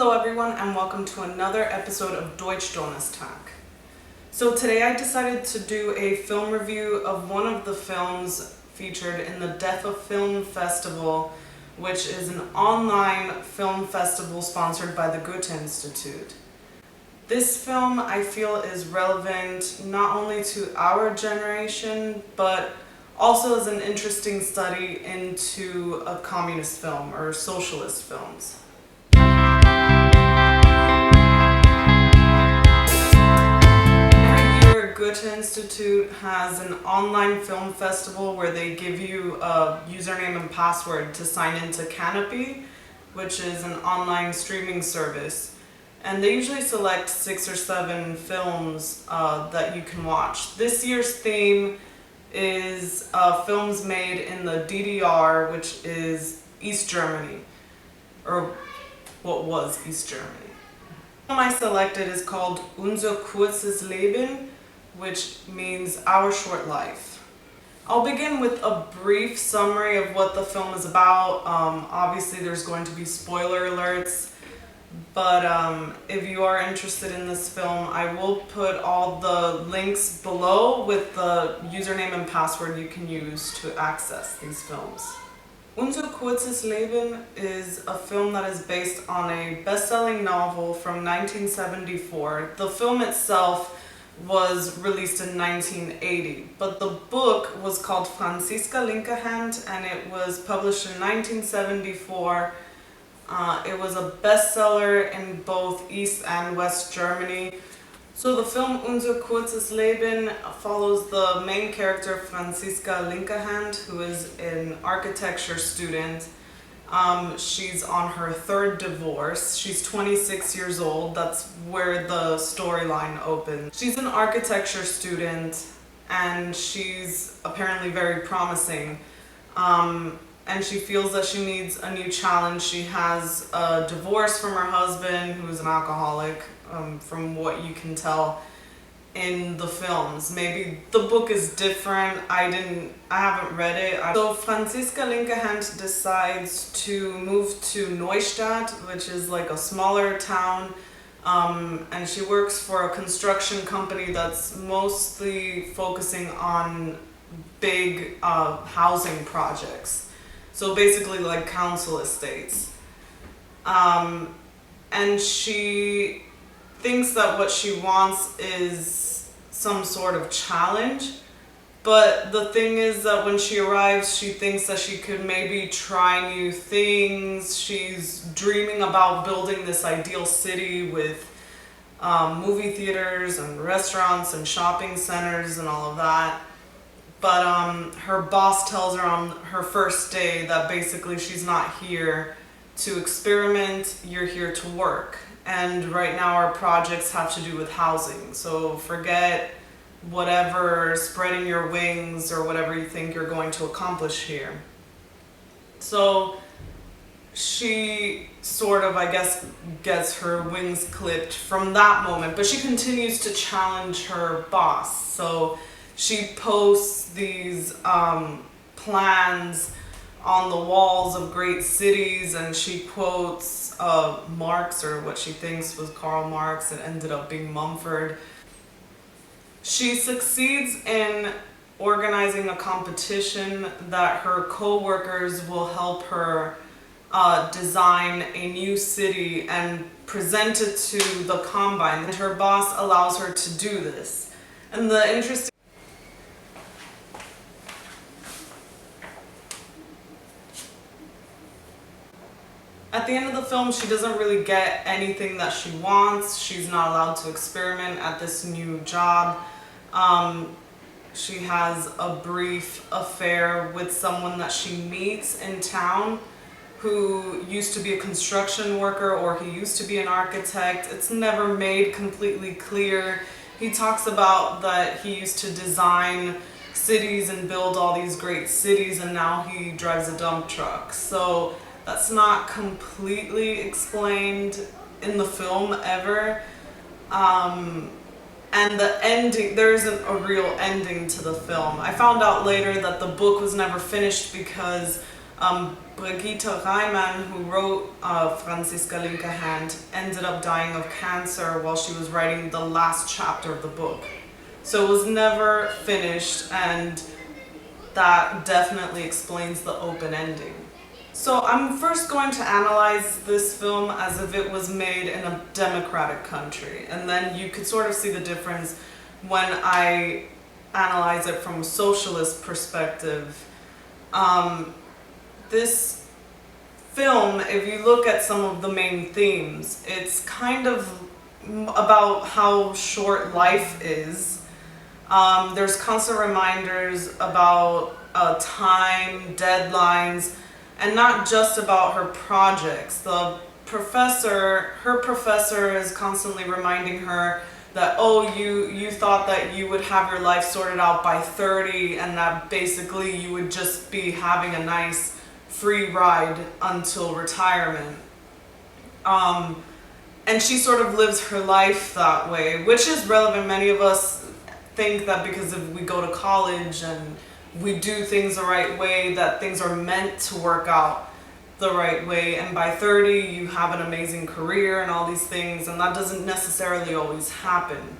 Hello everyone and welcome to another episode of Deutsch Donnerstag. So today I decided to do a film review of one of the films featured in the DEFA Film Festival, which is an online film festival sponsored by the Goethe-Institut. This film I feel is relevant not only to our generation, but also as an interesting study into a communist film or socialist films. Goethe-Institut has an online film festival where they give you a username and password to sign into Canopy, which is an online streaming service. And they usually select 6 or 7 films that you can watch. This year's theme is films made in the DDR, which is East Germany, or what was East Germany. The film I selected is called Unser Kurzes Leben, which means Our Short Life. I'll begin with a brief summary of what the film is about. Obviously there's going to be spoiler alerts, but if you are interested in this film, I will put all the links below with the username and password you can use to access these films. Unser Kurzes Leben is a film that is based on a best-selling novel from 1974. The film itself was released in 1980, but the book was called Franziska Linkerhand and it was published in 1974. It was a bestseller in both East and West Germany. So the film Unser Kurzes Leben follows the main character Franziska Linkerhand, who is an architecture student. She's on her 3rd divorce. She's 26 years old. That's where the storyline opens. She's an architecture student and she's apparently very promising. And she feels that she needs a new challenge. She has a divorce from her husband, who's an alcoholic, from what you can tell in the films. Maybe the book is different. I haven't read it. So Franziska Linkerhand decides to move to Neustadt, which is like a smaller town, and she works for a construction company that's mostly focusing on big housing projects. So basically like council estates. And she thinks that what she wants is some sort of challenge, but the thing is that when she arrives, she thinks that she could maybe try new things. She's dreaming about building this ideal city with movie theaters and restaurants and shopping centers and all of that. But her boss tells her on her first day that basically she's not here to experiment, you're here to work. And right now our projects have to do with housing. So forget whatever spreading your wings or whatever you think you're going to accomplish here. So she sort of, I guess, gets her wings clipped from that moment, but she continues to challenge her boss. So she posts these plans on the walls of great cities, and she quotes Marx, or what she thinks was Karl Marx. It ended up being Mumford. She succeeds in organizing a competition that her co-workers will help her design a new city and present it to the Combine. And her boss allows her to do this. And the interesting At the end of the film, she doesn't really get anything that she wants. She's not allowed to experiment at this new job. She has a brief affair with someone that she meets in town who used to be a construction worker, or he used to be an architect. It's never made completely clear. He talks about that he used to design cities and build all these great cities, and now he drives a dump truck. So that's not completely explained in the film ever. And the ending, there isn't a real ending to the film. I found out later that the book was never finished because Brigitte Reimann, who wrote Franziska Linkerhand, ended up dying of cancer while she was writing the last chapter of the book. So it was never finished, and that definitely explains the open ending. So I'm first going to analyze this film as if it was made in a democratic country, and then you could sort of see the difference when I analyze it from a socialist perspective. This film, if you look at some of the main themes, it's kind of about how short life is. There's constant reminders about time, deadlines, and not just about her projects. Her professor is constantly reminding her that, oh, you thought that you would have your life sorted out by 30, and that basically you would just be having a nice free ride until retirement. And she sort of lives her life that way, which is relevant. Many of us think that because if we go to college and we do things the right way, that things are meant to work out the right way, and by 30 you have an amazing career and all these things, and that doesn't necessarily always happen.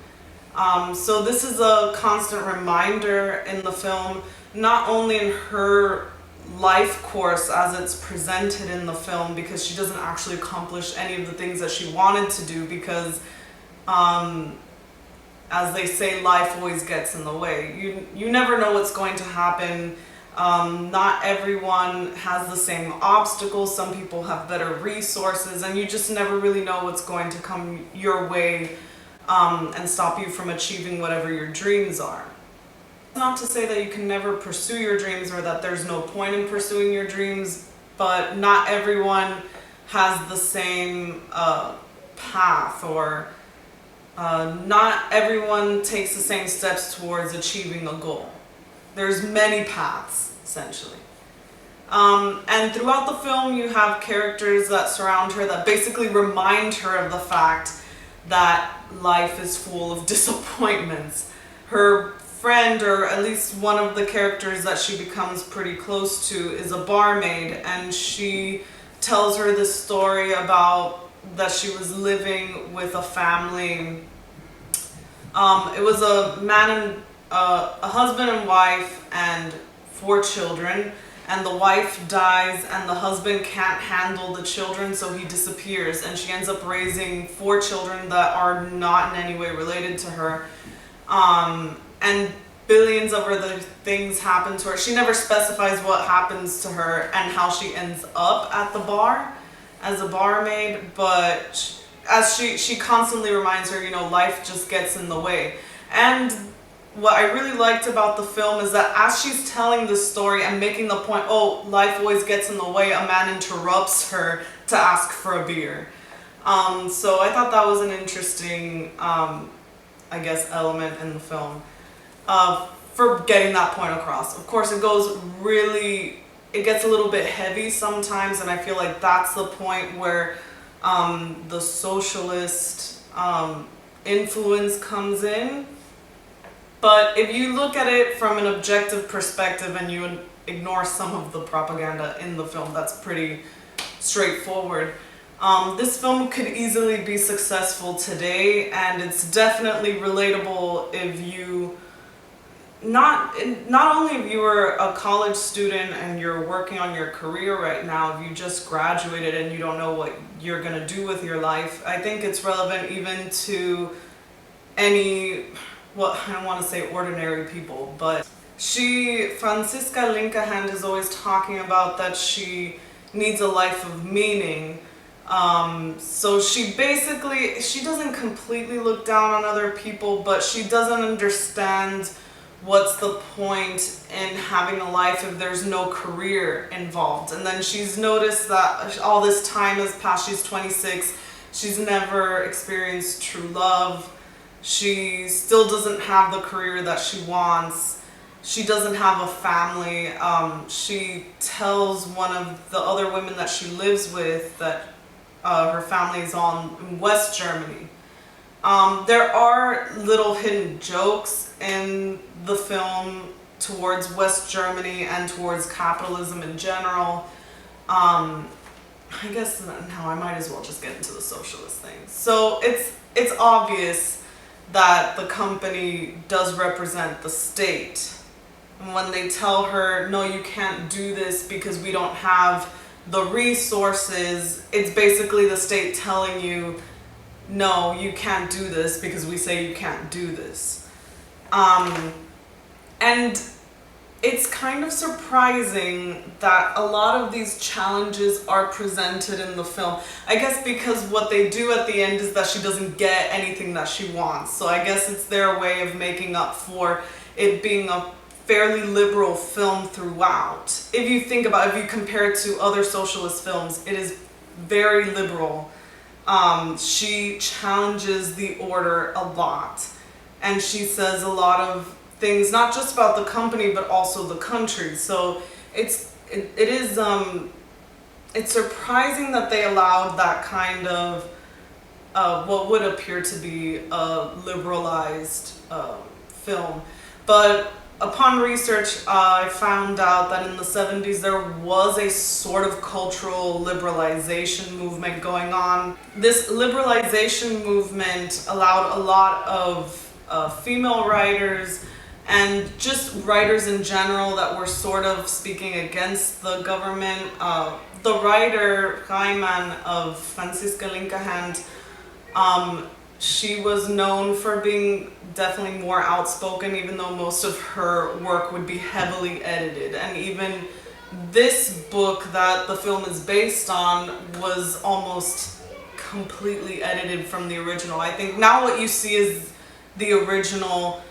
So this is a constant reminder in the film, not only in her life course as it's presented in the film, because she doesn't actually accomplish any of the things that she wanted to do, because as they say, life always gets in the way. You never know what's going to happen. Not everyone has the same obstacles. Some people have better resources, and you just never really know what's going to come your way and stop you from achieving whatever your dreams are. Not to say that you can never pursue your dreams or that there's no point in pursuing your dreams, but not everyone has the same path, or not everyone takes the same steps towards achieving a goal. There's many paths, essentially. And throughout the film you have characters that surround her that basically remind her of the fact that life is full of disappointments. Her friend, or at least one of the characters that she becomes pretty close to, is a barmaid, and she tells her this story about that she was living with a family. It was a husband and wife and 4 children, and the wife dies and the husband can't handle the children, so he disappears, and she ends up raising 4 children that are not in any way related to her. And billions of other things happen to her. She never specifies what happens to her and how she ends up at the bar as a barmaid, but as she constantly reminds her, life just gets in the way. And what I really liked about the film is that as she's telling this story and making the point, oh, life always gets in the way, a man interrupts her to ask for a beer. So I thought that was an interesting, element in the film for getting that point across. Of course, it gets a little bit heavy sometimes, and I feel like that's the point where the socialist influence comes in. But if you look at it from an objective perspective and you ignore some of the propaganda in the film, that's pretty straightforward. This film could easily be successful today, and it's definitely relatable if you not only if you were a college student and you're working on your career right now, if you just graduated and you don't know what you're going to do with your life. I think it's relevant even to any, well, I don't want to say ordinary people, but Franziska Linkerhand is always talking about that she needs a life of meaning. So she doesn't completely look down on other people, but she doesn't understand what's the point in having a life if there's no career involved. And then she's noticed that all this time has passed. She's 26. She's never experienced true love. She still doesn't have the career that she wants. She doesn't have a family. She tells one of the other women that she lives with that her family is in West Germany. There are little hidden jokes in the film towards West Germany and towards capitalism in general. I guess now I might as well just get into the socialist thing. So it's obvious that the company does represent the state. And when they tell her, no, you can't do this because we don't have the resources, it's basically the state telling you, no, you can't do this because we say you can't do this. And it's kind of surprising that a lot of these challenges are presented in the film. I guess because what they do at the end is that she doesn't get anything that she wants. So I guess it's their way of making up for it being a fairly liberal film throughout. If you think about it, if you compare it to other socialist films, it is very liberal. She challenges the order a lot. And she says a lot of things, not just about the company, but also the country. So it's surprising that they allowed that kind of what would appear to be a liberalized film. But upon research, I found out that in the 70s there was a sort of cultural liberalization movement going on. This liberalization movement allowed a lot of female writers and just writers in general that were sort of speaking against the government. The writer Reimann of Franziska Linkerhand, she was known for being definitely more outspoken, even though most of her work would be heavily edited. And even this book that the film is based on was almost completely edited from the original. I think now what you see is the original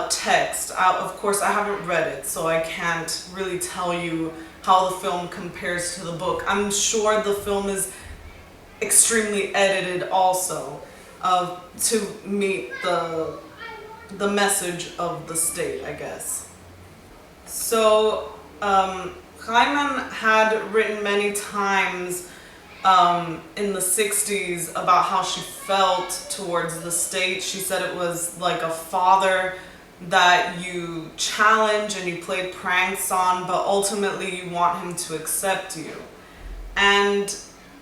text. Of course, I haven't read it, so I can't really tell you how the film compares to the book. I'm sure the film is extremely edited also to meet the message of the state, I guess. So Reimann had written many times in the 60s about how she felt towards the state. She said it was like a father that you challenge and you play pranks on, but ultimately you want him to accept you. And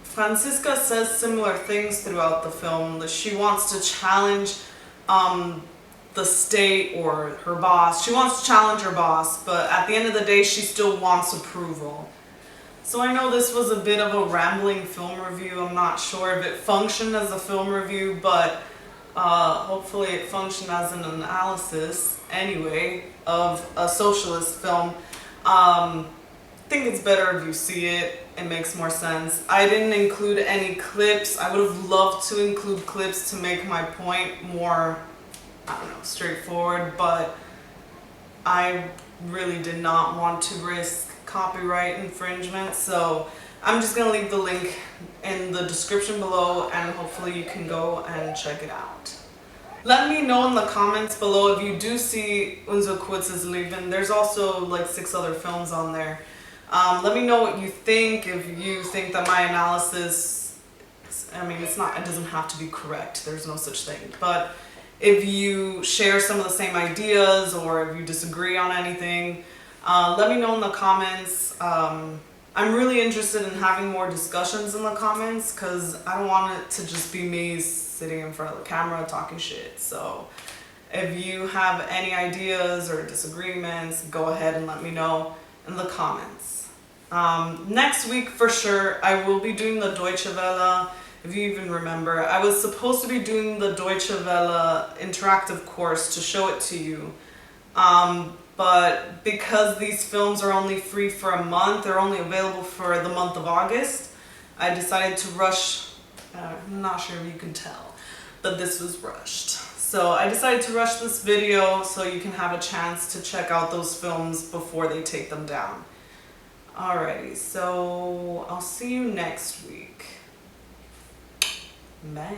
Franziska says similar things throughout the film, that she wants to challenge the state or her boss. She wants to challenge her boss, but at the end of the day she still wants approval. So I know this was a bit of a rambling film review. I'm not sure if it functioned as a film review, but hopefully it functioned as an analysis anyway of a socialist film. I think it's better if you see it. It makes more sense. I didn't include any clips. I would have loved to include clips to make my point more, I don't know, straightforward, but I really did not want to risk copyright infringement, so I'm just going to leave the link in the description below and hopefully you can go and check it out. Let me know in the comments below if you do see Unser Kurzes Leben. There's also like 6 other films on there. Let me know what you think, if you think that my analysis, I mean, it doesn't have to be correct, there's no such thing, but if you share some of the same ideas or if you disagree on anything, let me know in the comments. I'm really interested in having more discussions in the comments because I don't want it to just be me sitting in front of the camera talking shit. So if you have any ideas or disagreements, go ahead and let me know in the comments. Next week for sure I will be doing the Deutsche Welle. If you even remember, I was supposed to be doing the Deutsche Welle interactive course to show it to you. But because these films are only free for a month, they're only available for the month of August, I decided to rush. I'm not sure if you can tell that this was rushed. So I decided to rush this video so you can have a chance to check out those films before they take them down. Alrighty, so I'll see you next week. Bye.